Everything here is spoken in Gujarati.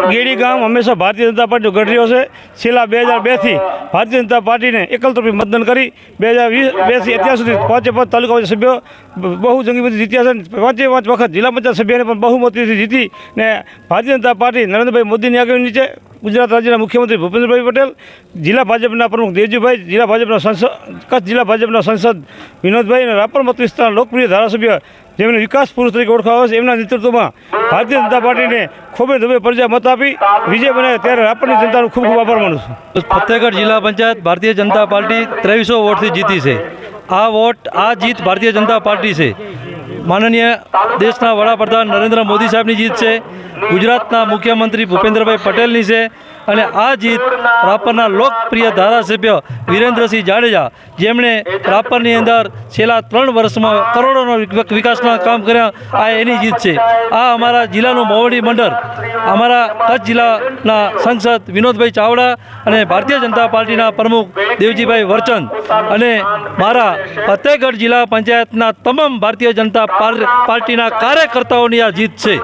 ગેડી ગામ હંમેશા ભારતીય જનતા પાર્ટીનો ગઢ રહ્યો છે। છેલ્લા 2002થી ભારતીય જનતા પાર્ટીને એકલતરફી મતદાન કરી 2022થી અત્યાર સુધી 5 તાલુકા પંચાયત સભ્યો બહુ જંગીમતી જીત્યા છે। 5 વખત જિલ્લા પંચાયત સભ્યને પણ બહુમતીથી જીતી ને ભારતીય જનતા પાર્ટી નરેન્દ્રભાઈ મોદીની આગળ નીચે ગુજરાત રાજ્યના મુખ્યમંત્રી ભૂપેન્દ્રભાઈ પટેલ, જિલ્લા ભાજપના પ્રમુખ દેવજીભાઈ, જિલ્લા ભાજપના કચ્છ જિલ્લા ભાજપના સાંસદ વિનોદભાઈ અને રાપર મત વિસ્તારના લોકપ્રિય ધારાસભ્ય જેમને વિકાસ પુરુષ તરીકે ઓળખાવે છે એમના નેતૃત્વમાં ભારતીય જનતા પાર્ટીને ખોબે ધોબે પ્રજા મત આપી વિજય બને ત્યારે રાપરની જનતાનો ખૂબ ખૂબ આભાર માનું છું। ફતેહગઢ જિલ્લા પંચાયત ભારતીય જનતા પાર્ટી 2300 વોટથી જીતી છે। આ જીત ભારતીય જનતા પાર્ટી છે। માનનીય દેશના વડાપ્રધાન નરેન્દ્ર મોદી સાહેબની જીત છે, ગુજરાતના મુખ્યમંત્રી ભૂપેન્દ્રભાઈ પટેલની છે અને આ જીત રાપરના લોકપ્રિય ધારાસભ્ય વિરેન્દ્રસિંહ જાડેજા જેમણે રાપરની અંદર છેલ્લા 3 વર્ષમાં કરોડોનો વિકાસના કામ કર્યા, આ એની જીત છે। આ અમારા જિલ્લાનું મોવડી મંડળ અમારા કચ્છ જિલ્લાના સાંસદ વિનોદભાઈ ચાવડા અને ભારતીય જનતા પાર્ટીના પ્રમુખ દેવજીભાઈ વરચંદ અને મારા ફતેહગઢ જિલ્લા પંચાયતના તમામ ભારતીય જનતા પાર્ટીના કાર્યકર્તાઓની આ જીત છે।